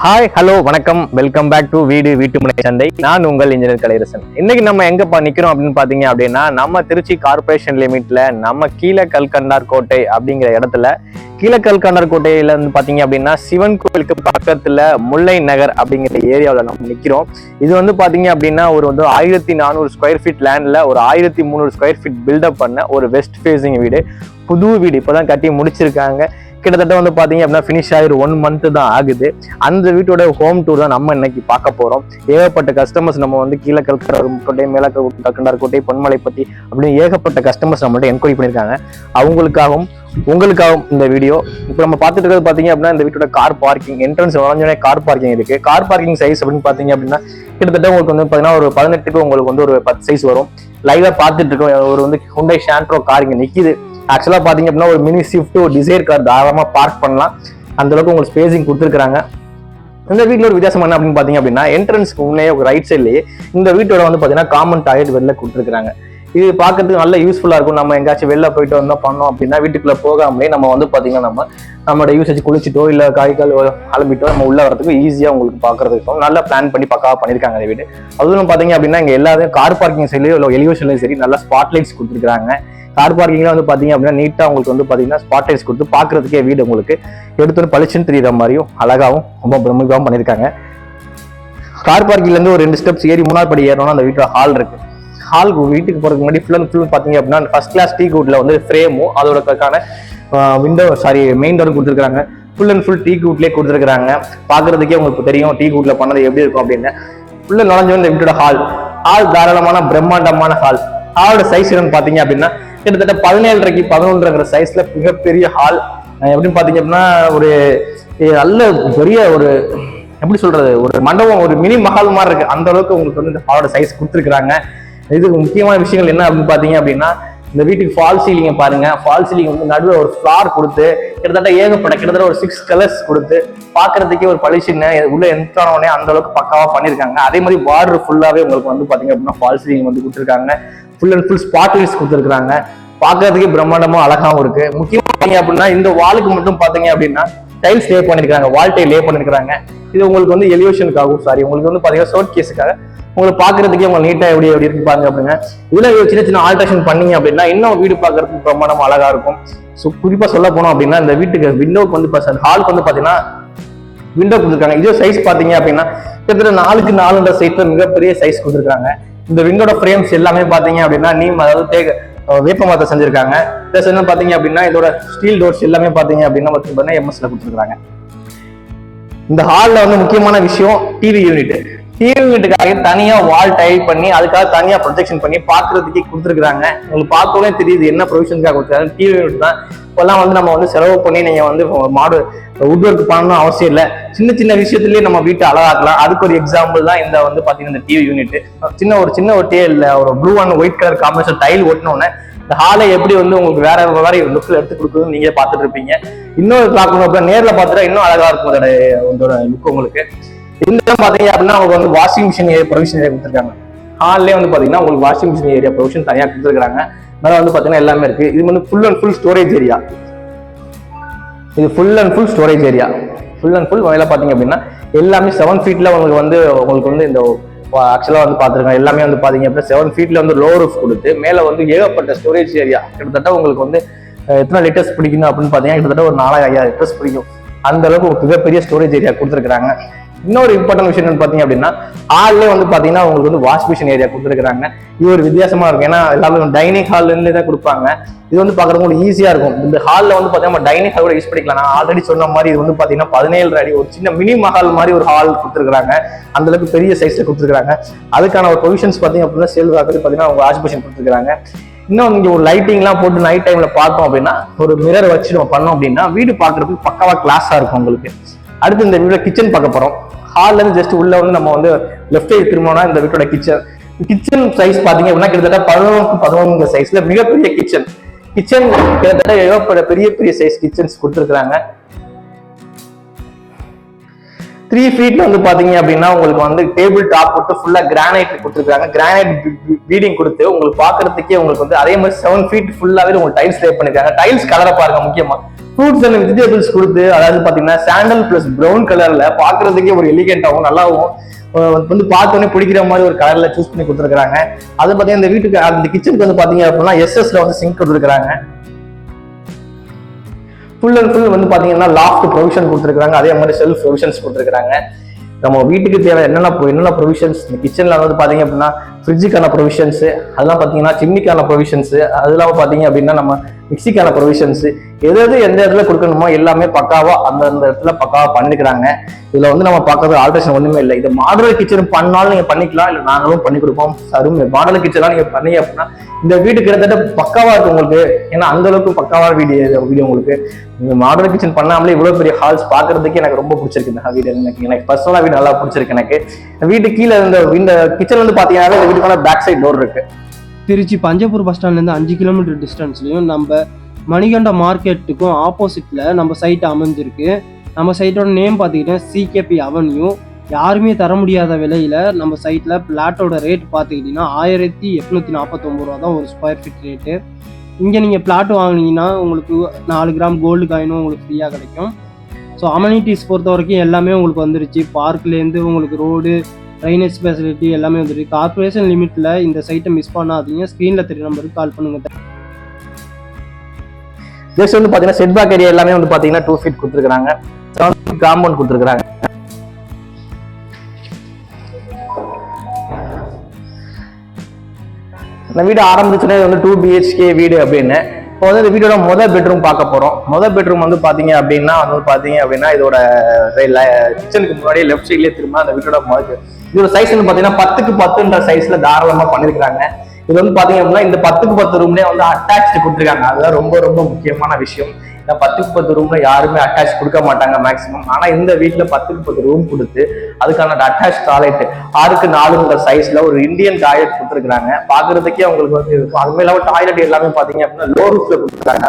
Hi hello வணக்கம், welcome back to வீட்டு முனை சந்தை. நான் உங்கள் இன்ஜினியர் கலையரசன். இன்னைக்கு நம்ம எங்க நிக்கிறோம் அப்படின்னு பாத்தீங்க அப்படின்னா, நம்ம திருச்சி கார்பரேஷன் லிமிட்ல நம்ம கீழக்கல்கண்டார் கோட்டை அப்படிங்கிற இடத்துல, கீழக்கல்கண்டார் கோட்டையில இருந்து பாத்தீங்க அப்படின்னா சிவன் கோயிலுக்கு பக்கத்துல முல்லை நகர் அப்படிங்கிற ஏரியாவில் நம்ம நிக்கிறோம். இது வந்து பாத்தீங்க அப்படின்னா ஒரு 1400 ஸ்கொயர் ஃபீட் லேண்ட்ல ஒரு 1300 ஸ்கொயர் ஃபீட் பில்டப் பண்ண ஒரு வெஸ்ட் ஃபேசிங் வீடு. புது வீடு இப்பதான் கட்டி முடிச்சிருக்காங்க. கிட்டத்தட்ட வந்து பாத்தீங்க அப்படின்னா ஃபினிஷ் ஆகி 1 month தான் ஆகுது. அந்த வீட்டோட ஹோம் டூர் தான் நம்ம இன்னைக்கு பார்க்க போறோம். ஏகப்பட்ட கஸ்டமர்ஸ் நம்ம வந்து கீழக்கல்கண்டார் கோட்டை, மேலக்கல்கண்டார் கோட்டை, பொன்மலைப்பட்டி அப்படின்னு ஏகப்பட்ட கஸ்டமர்ஸ் நம்மள்ட்ட என்கொயரி பண்ணியிருக்காங்க. அவங்களுக்காகவும் உங்களுக்காகவும் இந்த வீடியோ. இப்போ நம்ம பார்த்துட்டு இருக்கிறது பாத்தீங்க அப்படின்னா இந்த வீட்டோட கார் பார்க்கிங் என்ட்ரன்ஸ் வளஞ்சோடனே கார் பார்க்கிங் இருக்கு. கார் பார்க்கிங் சைஸ் அப்படின்னு பாத்தீங்க அப்படின்னா கிட்டத்தட்ட உங்களுக்கு வந்து பாத்தீங்கன்னா ஒரு 18க்கு உங்களுக்கு வந்து ஒரு 10 சைஸ் வரும். லைவா பார்த்துட்டு இருக்கோம். ஒரு வந்து Hyundai Santro கார் இங்க நிக்குது. ஆக்சுவலா பாத்தீங்க அப்படின்னா ஒரு மினி ஸ்விஃப்ட், ஒரு டிசைர் கார் தாராளமா பார்க் பண்ணலாம். அந்த அளவுக்கு உங்களுக்கு ஸ்பேசிங் கொடுத்துருக்காங்க. இந்த வீட்டுல ஒரு வித்தியாசம் என்ன அப்படின்னு பாத்தீங்க அப்படின்னா என்ட்ரன்ஸ்க்கு முன்னே ரைட் சைட்லயே இந்த வீட்டோட வந்து பாத்தீங்கன்னா காமன் டாய்லெட் வெளில கொடுத்துருக்காங்க. இது பார்க்கறதுக்கு நல்ல யூஸ்ஃபுல்லா இருக்கும். நம்ம எங்கேயாச்சும் வெளில போயிட்டு வந்தோம் பண்ணோம் அப்படின்னா வீட்டுக்குள்ள போகாமலே நம்ம வந்து பாத்தீங்கன்னா நம்மளோட யூசேஜ் குளிச்சுட்டோ இல்ல காய்கால் கிளம்பிட்டோ நம்ம உள்ள வரதுக்கு ஈஸியா உங்களுக்கு பாக்குறதுக்கும் நல்லா பிளான் பண்ணி பக்காவா பண்ணிருக்காங்க இந்த வீடு. அதுவும் பாத்தீங்க அப்படின்னா இங்க எல்லாரும் கார் பார்க்கிங் சைட்லயும் இல்லை எலிவேஷன்லயும் சரி நல்லா ஸ்பாட் லைட்ஸ் கொடுத்துருக்காங்க. கார் பார்க்கிங்ல வந்து பாத்தீங்க அப்படின்னா நீட்டா உங்களுக்கு வந்து பாத்தீங்கன்னா ஸ்பாட் லைட்ஸ் கொடுத்து பாக்குறதுக்கே வீடு உங்களுக்கு எடுத்து பளிச்சுன்னு தெரியுற மாதிரியும் அழகாவும் ரொம்ப பிரமிப்பாகவும் பண்ணிருக்காங்க. கார் பார்க்கிங்ல இருந்து ஒரு 2 ஸ்டெப்ஸ் ஏறி 3ஆவது படி ஏறணும்னா அந்த வீட்டோட ஹால் இருக்கு. ஹால் வீட்டுக்கு போறதுக்கு முன்னாடி ஃபுல் பாத்தீங்க அப்படின்னா ஃபர்ஸ்ட் கிளாஸ் டீ குட்ல வந்து ஃப்ரேமும் அதோட மெயின் டோரும் கொடுத்துருக்காங்க. ஃபுல் அண்ட் ஃபுல் டீ குட்லேயே கொடுத்துருக்காங்க. பாக்குறதுக்கே உங்களுக்கு தெரியும் டீ குட்ல பண்ணது எப்படி இருக்கும் அப்படின்னு. ஃபுல்லா நுழைஞ்சு இந்த வீட்டோட ஹால் தாராளமான பிரம்மாண்டமான ஹால். ஹாலோட சைஸ் என்னன்னு பாத்தீங்க அப்படின்னா கிட்டத்தட்ட 17.5 11 சைஸ்ல மிகப்பெரிய ஹால். எப்படின்னு பாத்தீங்க அப்படின்னா ஒரு நல்ல பெரிய ஒரு எப்படி சொல்றது ஒரு மண்டபம், ஒரு மினி மஹால் மாதிரி இருக்கு. அந்த அளவுக்கு உங்களுக்கு வந்து இந்த ஹாலோட சைஸ் கொடுத்துருக்காங்க. இதுக்கு முக்கியமான விஷயங்கள் என்ன அப்படின்னு பாத்தீங்க அப்படின்னா இந்த வீட்டுக்கு ஃபால் சீலிங்க பாருங்க. ஃபால் சீலிங் வந்து நடுவில் ஒரு ஃபிளார் கொடுத்து கிட்டத்தட்ட ஒரு 6 கலர்ஸ் கொடுத்து பாக்குறதுக்கே ஒரு பளிச்சுன்னு உள்ள என்ட்ரானே அந்த அளவுக்கு பக்காவா பண்ணிருக்காங்க. அதே மாதிரி பார்டர் ஃபுல்லாவே உங்களுக்கு வந்து பாத்தீங்க அப்படின்னா ஃபால் சீலிங் வந்து கொடுத்துருக்காங்க. Full and full spot lights கொடுத்துருக்காங்க. பாக்குறதுக்கே பிரம்மாண்டமும் அழகாவும் இருக்கு. முக்கியமா அப்படின்னா இந்த வாலுக்கு மட்டும் பாத்தீங்க அப்படின்னா டைல்ஸ் லே பண்ணிருக்காங்க, வால் டைல் லே பண்ணிருக்காங்க. இது உங்களுக்கு வந்து எலிவேஷனுக்காகவும் உங்களுக்கு வந்து பாத்தீங்கன்னா ஷோட் கேஸுக்காக உங்களுக்கு பாக்குறதுக்கே உங்களுக்கு நீட்டா எப்படி இருக்கு பாருங்க அப்படிங்க. இதுல சின்ன ஆல்ட்ரேஷன் பண்ணீங்க அப்படின்னா இன்னும் வீடு பாக்குறதுக்கு பிரமாண்டமா அழகா இருக்கும். குறிப்பா சொல்ல போனோம் அப்படின்னா இந்த வீட்டுக்கு விண்டோக்கு வந்து ஹாலுக்கு வந்து பாத்தீங்கன்னா விண்டோ கொடுத்துருக்காங்க. இதே சைஸ் பாத்தீங்க அப்படின்னா கிட்டத்தட்ட 4க்கு 4 சைஸ்ல மிகப்பெரிய சைஸ் கொடுத்துருக்காங்க. இந்த விண்டோட ஃப்ரேம்ஸ் எல்லாமே பாத்தீங்க அப்படின்னா அதாவது வேப்ப மரத்தை செஞ்சிருக்காங்க. பிளஸ் என்ன பாத்தீங்க அப்படின்னா இதோட ஸ்டீல் டோர்ஸ் எல்லாமே பாத்தீங்க அப்படின்னா எம்எஸ்ல கொடுத்துருக்காங்க. இந்த ஹால்ல வந்து முக்கியமான விஷயம் டிவி யூனிட்டுக்காக தனியா வால் டைல் பண்ணி அதுக்காக தனியா ப்ரொஜெக்ஷன் பண்ணி பாக்குறதுக்கே கொடுத்துருக்காங்க. உங்களுக்கு பார்த்தோன்னே தெரியுது என்ன ப்ரொவிஷனுக்காக கொடுத்துருக்காங்க. டிவி யூனிட் தான். இப்பெல்லாம் வந்து நம்ம வந்து செலவு பண்ணி நீங்க வந்து வுட் ஒர்க் பண்ணணும் அவசியம் இல்லை. சின்ன விஷயத்துலயே நம்ம வீட்டை அழகாக்கலாம். அதுக்கு ஒரு எக்ஸாம்பிள் தான் இந்த வந்து பாத்தீங்கன்னா இந்த டிவி யூனிட். சின்ன ஒரு டேல்ல ஒரு blue and white colour combination tile ஒட்டினோன்னே இந்த ஹாலை எப்படி வந்து உங்களுக்கு வேற லுக்ல எடுத்து கொடுக்குதுன்னு நீங்க பாத்துட்டு இருப்பீங்க. இன்னொரு பார்க்கணும் நேர்ல பாத்துட்டா இன்னும் அழகா இருக்கும் அதோட லுக் உங்களுக்கு. இந்த பாத்தீங்க அப்படின்னா உங்களுக்கு வந்து வாஷிங் மிஷின் ப்ரொவிஷன் ஏரியா கொடுத்துருக்காங்க. ஹால்லே வந்து பாத்தீங்கன்னா உங்களுக்கு வாஷிங் மிஷின் ஏரியா ப்ரொவிஷன் தனியா கொடுத்துருக்காங்க. மேல வந்து பாத்தீங்கன்னா எல்லாமே இருக்கு. இது வந்து full and full storage area. இது full and full storage area. Full and full மேல பாத்தீங்க அப்படின்னா எல்லாமே 7 ஃபீட்ல உங்களுக்கு வந்து இந்த ஆக்சுவலா வந்து பாத்துருக்காங்க. எல்லாமே வந்து பாத்தீங்க அப்படின்னா 7 ஃபீட்ல வந்து லோ ரூஃப் கொடுத்து மேல வந்து ஏகப்பட்ட ஸ்டோரேஜ் ஏரியா. கிட்டத்தட்ட உங்களுக்கு வந்து எத்தனை லிட்டர்ஸ் பிடிக்கணும் அப்படின்னு பாத்தீங்கன்னா கிட்டத்தட்ட ஒரு 4000 லிட்டர்ஸ் பிடிக்கும். அந்த அளவுக்கு மிகப்பெரிய ஸ்டோரேஜ் ஏரியா கொடுத்துருக்காங்க. இன்னொரு இம்பார்ட்டன் விஷயம் என்னன்னு பாத்தீங்க அப்படின்னா ஹால்லே வந்து பாத்தீங்கன்னா உங்களுக்கு வந்து வாஷ் மிஷின் ஏரியா கொடுத்துருக்காங்க. இது ஒரு வித்தியாசமா இருக்கும். ஏன்னா எல்லாமே டைனிங் ஹால்ல இருந்து தான் கொடுப்பாங்க. இது வந்து பாக்குறதுக்கு உங்களுக்கு ஈஸியா இருக்கும். இந்த ஹால்ல வந்து பாத்தீங்கன்னா டைனிங் ஹால் கூட யூஸ் பண்ணிக்கலாம். நான் ஆல்ரெடி சொன்ன மாதிரி இது வந்து பாத்தீங்கன்னா 17 அடி ஒரு சின்ன மினி மஹால் மாதிரி ஒரு ஹால் கொடுத்துருக்காங்க. அந்த அளவுக்கு பெரிய சைஸ்ல கொடுத்துருக்காங்க. அதுக்கான ஒரு ப்ரொவிஷன்ஸ் பாத்தீங்க அப்படின்னா சேல் பாத்தீங்கன்னா வாஷ் மிஷின் கொடுத்துருக்காங்க. இன்னும் இங்க ஒரு லைட்டிங் எல்லாம் போட்டு நைட் டைம்ல பார்த்தோம் அப்படின்னா ஒரு மிரர் வச்சு நம்ம பண்ணோம் அப்படின்னா வீடு பாக்குறதுக்கு பக்காவா கிளாஸா இருக்கும் உங்களுக்கு. அடுத்து இந்த வீட்டுல கிச்சன் பார்க்க போறோம். ஹால்ல இருந்து ஜஸ்ட் உள்ள வந்து நம்ம வந்து லெஃப்ட் சைடு திரும்பினோம்னா இந்த வீட்டோட கிச்சன் சைஸ் பாத்தீங்க அப்படின்னா கிட்டத்தட்ட 11 சைஸ்ல மிகப்பெரிய கிச்சன் கிட்டத்தட்ட ஏகப்பட்ட பெரிய சைஸ் கிச்சன்ஸ் கொடுத்துருக்காங்க. 3 ஃபீட்ல வந்து பாத்தீங்க அப்படின்னா உங்களுக்கு வந்து டேபிள் டாப் போட்டு ஃபுல்லா கிரானைட் கொடுத்துருக்காங்க. கிரானைட் பீடிங் கொடுத்து உங்களுக்கு பாக்குறதுக்கே உங்களுக்கு வந்து அதே மாதிரி 7 ஃபீட் ஃபுல்லாவே உங்களுக்கு டைல்ஸ் லே பண்ணிருக்காங்க. டைல்ஸ் கலரை பாருங்க. முக்கியமா ஃப்ரூட்ஸ் அண்ட் வெஜிடபிள்ஸ் கொடுத்து, அதாவது பாத்தீங்கன்னா சாண்டல் பிளஸ் ப்ரௌன் கலர்ல பாக்குறதுக்கே ஒரு எலிகென்ட்டாகவும் நல்லாவும் வந்து பார்த்தோன்னே பிடிக்கிற மாதிரி ஒரு கலர்ல சூஸ் பண்ணி கொடுத்துருக்காங்க. அது பாத்தீங்கன்னா இந்த வீட்டுக்கு அந்த கிச்சனுக்கு வந்து பாத்தீங்க அப்படின்னா எஸ்எஸ்ல வந்து சிங்க் கொடுத்துருக்காங்க. ஃபுல் அண்ட் ஃபுல் வந்து பாத்தீங்கன்னா லாஃப்ட் ப்ரொவிஷன் கொடுத்துருக்காங்க. அதே மாதிரி செல்ஃப் ப்ரொவிஷன்ஸ் கொடுத்துருக்காங்க. நம்ம வீட்டுக்கு தேவை என்னென்ன ப்ரொவிஷன்ஸ் இந்த கிச்சன்ல வந்து பாத்தீங்க அப்படின்னா ஃப்ரிட்ஜுக்கான ப்ரொவிஷன்ஸ், அதெல்லாம் பாத்தீங்கன்னா சிம்னிக்கான ப்ரொவிஷன்ஸ், அதெல்லாம் பாத்தீங்க அப்படின்னா நம்ம மிக்சிக்கான ப்ரொவிஷன்ஸ், எது எந்த இடத்துல கொடுக்கணுமோ எல்லாமே பக்காவா அந்த இடத்துல பக்காவா பண்ணிருக்கிறாங்க. இதுல வந்து நம்ம பார்க்கறது ஆல்ட்ரேஷன் ஒண்ணுமே இல்லை. இது மாடல் கிச்சன் பண்ணாலும் நீங்க பண்ணிக்கலாம், இல்லை நாங்களும் பண்ணி கொடுப்போம். அருமை மாடல் கிச்சன்லாம் நீங்க பண்ணீங்க அப்படின்னா இந்த வீடு கிட்டத்தட்ட பக்காவா இருக்கு உங்களுக்கு. ஏன்னா அந்த அளவுக்கு பக்காவா வீடியோ உங்களுக்கு. நீங்க மாடல் கிச்சன் பண்ணாமலே இவ்வளவு பெரிய ஹால்ஸ் பாக்குறதுக்கு எனக்கு ரொம்ப பிடிச்சிருக்கு. இந்த வீடு எனக்கு பர்சனலா வீடு நல்லா பிடிச்சிருக்கு. எனக்கு வீட்டு கீழே இந்த கிச்சன் வந்து பாத்தீங்கன்னா இந்த வீட்டுக்கான பேக் சைட் டோர் இருக்கு. திருச்சி பஞ்சப்பூர் பஸ் ஸ்டாண்ட்லேருந்து 5 கிலோமீட்டர் டிஸ்டன்ஸ்லையும் நம்ம மணிகண்ட மார்க்கெட்டுக்கும் ஆப்போசிட்டில் நம்ம சைட் அமைஞ்சிருக்கு. நம்ம சைட்டோட நேம் பார்த்துக்கிட்டேன் சிகேபி அவென்யூ. யாருமே தர முடியாத விலையில் நம்ம சைட்டில் பிளாட்டோட ரேட் பார்த்துக்கிட்டிங்கன்னா 1849 ரூபா தான் ஒரு ஸ்கொயர் ஃபீட் ரேட்டு. இங்கே நீங்கள் பிளாட் வாங்கினீங்கன்னா உங்களுக்கு 4 கிராம் கோல்டு காயினும் உங்களுக்கு ஃப்ரீயாக கிடைக்கும். ஸோ அமெனிட்டிஸ் பொறுத்த வரைக்கும் எல்லாமே உங்களுக்கு வந்துருச்சு. பார்க்லேருந்து உங்களுக்கு ரோடு, ட்ரைனேஜ் ஃபெசிலிட்டி எல்லாமே வந்துருக்கு. கார்பரேஷன் லிமிட்டில் இந்த சைட்டை மிஸ் பண்ணாதீங்க. ஸ்க்ரீனில் தெரிய நம்பருக்கு கால் பண்ணுங்க. ஜஸ்ட் வந்து பாத்தீங்கன்னா செட் பேக் ஏரியா எல்லாமே வந்து பாத்தீங்கன்னா 2 ஃபீட் கொடுத்துருக்காங்க. காம்பவுண்ட் கொடுத்துருக்காங்க. இந்த வீடு ஆரம்பிச்சுன்னா வந்து 2 BHK வீடு அப்படின்னு. இப்போ வந்து இந்த வீடோட முதல் பெட்ரூம் பார்க்க போறோம். முதல் பெட்ரூம் வந்து பாத்தீங்க அப்படின்னா இதோட கிச்சனுக்கு முன்னாடியே லெஃப்ட் சைட்லயே திரும்ப அந்த வீட்டோட இதோட சைஸ் வந்து பாத்தீங்கன்னா 10க்கு 10ன்ற சைஸ்ல தாராளமா பண்ணிருக்காங்க. இது வந்து பாத்தீங்க அப்படின்னா இந்த 10க்கு 10 ரூம்லயே வந்து அட்டாச் கொடுத்துருக்காங்க. அதுதான் ரொம்ப ரொம்ப முக்கியமான விஷயம். 10க்கு 10 ரூம்ல யாருமே அட்டாச் கொடுக்க மாட்டாங்க மேக்சிமம். ஆனா இந்த வீட்டுல 10க்கு 10 ரூம் கொடுத்து அதுக்கான அட்டாச் டாய்லெட் 6க்கு 4ன்ற சைஸ்ல ஒரு இந்தியன் டாய்லெட் கொடுத்துருக்காங்க. பாக்குறதுக்கே உங்களுக்கு வந்து இருக்கும். அது மேல டாய்லெட் எல்லாமே பாத்தீங்க அப்படின்னா லோ ரூஃப்ல கொடுத்துருக்காங்க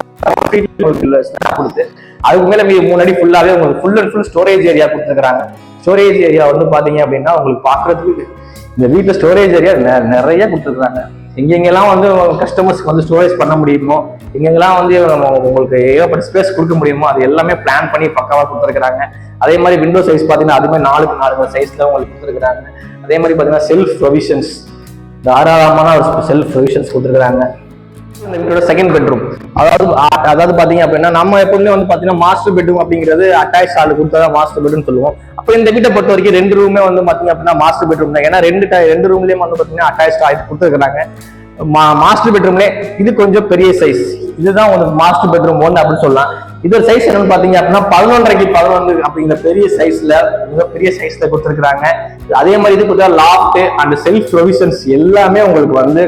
கொடுத்து அதுக்கு மேல முன்னாடி ஃபுல்லாவே உங்களுக்கு full and full storage area கொடுத்துருக்காங்க. ஸ்டோரேஜ் ஏரியா வந்து பாத்தீங்க அப்படின்னா உங்களுக்கு பாக்குறதுக்கு இந்த வீட்டுல ஸ்டோரேஜ் ஏரியா நிறைய கொடுத்துருக்காங்க. எங்கெங்கெல்லாம் வந்து கஸ்டமர்ஸ்க்கு வந்து ஸ்டோரேஜ் பண்ண முடியுமோ, எங்கெங்கெல்லாம் வந்து உங்களுக்கு ஏகப்பட்ட ஸ்பேஸ் கொடுக்க முடியுமோ அது எல்லாமே பிளான் பண்ணி பக்காவா கொடுத்துருக்காங்க. அதே மாதிரி விண்டோ சைஸ் பாத்தீங்கன்னா அதுமே 4க்கு 4 சைஸ்ல உங்களுக்கு கொடுத்துருக்காங்க. அதே மாதிரி பாத்தீங்கன்னா செல்ஃப் ப்ரொவிஷன்ஸ், தாராளமான ஒரு செல்ஃப் ப்ரொவிஷன்ஸ் கொடுத்துருக்காங்க. இந்த வீட்டோட செகண்ட் பெட்ரூம், அதாவது பாத்தீங்க அப்படின்னா நம்ம எப்பவுமே வந்து பாத்தீங்கன்னா மாஸ்டர் பெட்ரூம் அப்படிங்கிறது அட்டாச் ஹால் கொடுத்தாதான் மாஸ்டர் பெட்ரூம் சொல்லுவோம். அப்ப இந்த வீட்டை பொறுத்த வரைக்கும் 2 ரூமே வந்து பாத்தீங்க அப்படின்னா மாஸ்டர் பெட்ரூம் தான். ஏன்னா ரெண்டு ரூம்லயும் வந்து பாத்தீங்கன்னா அட்டாச் டாய்லெட் கொடுத்துருக்காங்க. மாஸ்டர் பெட்ரூம்ல இது கொஞ்சம் பெரிய சைஸ், இதுதான் உங்களுக்கு மாஸ்டர் பெட்ரூம் 1 அப்படின்னு சொல்லலாம். இதோட சைஸ் என்னன்னு பாத்தீங்க அப்படின்னா 11.5க்கு 11 அப்படிங்கிற பெரிய சைஸ்ல மிகப்பெரிய சைஸ்ல கொடுத்துருக்காங்க. அதே மாதிரி இது பார்த்தா லாஃப்ட் அண்ட் செல்ஃப் ப்ரொவிஷன்ஸ் எல்லாமே உங்களுக்கு வந்து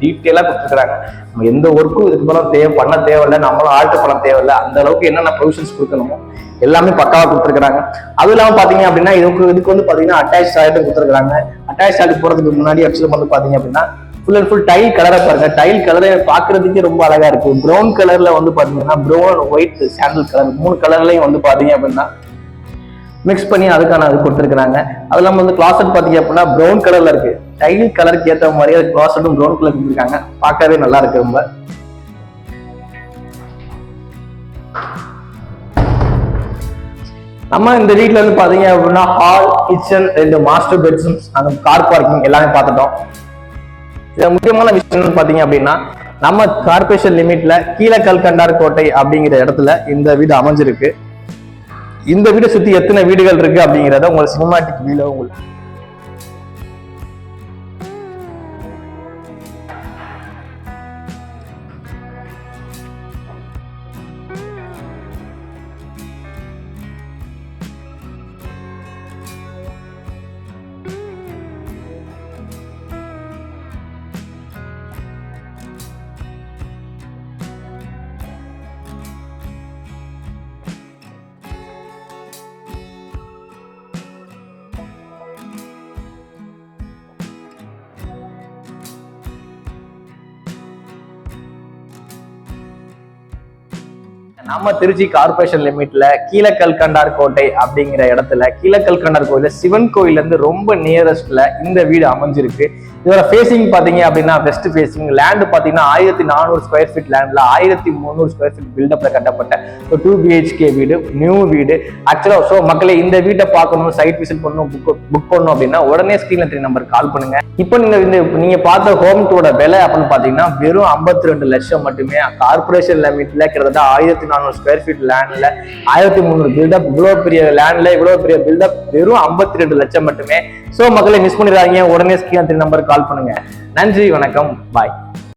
டீட்டெயிலா கொடுத்துருக்காங்க. நம்ம எந்த ஒர்க்கும் இதுக்கு மேலே பண்ண தேவையில்லை, நம்மளும் ஆல்டர் பண்ண தேவையில்லை. அந்த அளவுக்கு என்னென்ன ப்ரொவிஷன்ஸ் கொடுக்கணுமோ எல்லாமே பக்காவா கொடுத்துருக்காங்க. அதுவும் இல்லாம பாத்தீங்க அப்படின்னா இதுக்கு வந்து பாத்தீங்கன்னா அட்டாச் டாய்லெட் கொடுத்துருக்காங்க. அட்டாச் டாய்லெட் போறதுக்கு முன்னாடி ஆக்சுவலி வந்து பாத்தீங்க அப்படின்னா ஃபுல் அண்ட் ஃபுல் டைல் கலரை பாருங்க. டைல் கலரை பாக்குறதுக்கே ரொம்ப அழகா இருக்கு. ப்ரௌன் கலர்ல வந்து பாத்தீங்கன்னா ப்ரௌன், ஒயிட், சாண்டல் கலர் 3 கலர்லயும் வந்து பாத்தீங்க அப்படின்னா மிக்ஸ் பண்ணி அதுக்கான அது கொடுத்துருக்காங்க. அது இல்லாம வந்து கிளாசட் பாத்தீங்க அப்படின்னா ப்ரௌன் கலர்ல இருக்கு. டைல் கலருக்கு ஏற்ற மாதிரியே கிளாசட்டும் ப்ரௌன் கலர் கொடுத்துருக்காங்க. பார்க்கவே நல்லா இருக்கு ரொம்ப. நம்ம இந்த வீட்டுல வந்து பாத்தீங்க அப்படின்னா ஹால், கிச்சன், 2 மாஸ்டர் பெட்ரூம்ஸ், அந்த கார் பார்க்கிங் எல்லாமே பார்த்துட்டோம். இது முக்கியமான விஷயம் பாத்தீங்க அப்படின்னா நம்ம கார்பரேஷன் லிமிட்ல கீழக்கல்கண்டார் கோட்டை அப்படிங்கிற இடத்துல இந்த வீடு அமைஞ்சிருக்கு. இந்த வீடை சுத்தி எத்தனை வீடுகள் இருக்கு அப்படிங்கிறத உங்களுக்கு சினிமாட்டிக் வியூல உங்களுக்கு நம்ம திருச்சி கார்பரேஷன் லிமிட்ல கீழக்கல்கண்டார் கோட்டை அப்படிங்கிற இடத்துல கீழக்கல்கண்டார் கோயில சிவன் கோயில இருந்து ரொம்ப நியரஸ்ட்ல இந்த வீடு அமைஞ்சிருக்கு. இதோட ஃபேசிங் பாத்தீங்க அப்படின்னா வெஸ்ட் ஃபேசிங். லேண்ட் பாத்தீங்கன்னா 1400 ஸ்கொயர் ஃபீட் லேண்ட்ல 1300 ஸ்கொயர் ஃபீட் பில்டப்ல கட்டப்பட்ட 2 BHK வீடு, நியூ வீடு. ஆக்சுவலா ஸோ மக்களே இந்த வீட்டை பார்க்கணும், சைட் விசிட் பண்ணணும், புக் பண்ணணும் அப்படின்னா உடனே ஸ்கிரீன்ல 3 நம்பர் கால் பண்ணுங்க. இப்போ நீங்க பார்த்த ஹோம் டூட விலை அப்படின்னு பாத்தீங்கன்னா வெறும் 52 லட்சம் மட்டுமே. கார்பரேஷன் லிமிட்ல கிட்டத்தட்ட 1400 ஸ்கொயர் ஃபீட் லேண்ட்ல 1300 பில்டப், இவ்வளவு பெரிய லேண்ட்ல இவ்வளவு பெரிய பில்டப் வெறும் 52 லட்சம் மட்டுமே. சோ மக்களை மிஸ் பண்ணிடாதீங்க, உடனே ஸ்கிரீன் 3 நம்பர் கால் பண்ணுங்க. நன்றி, வணக்கம், பாய்.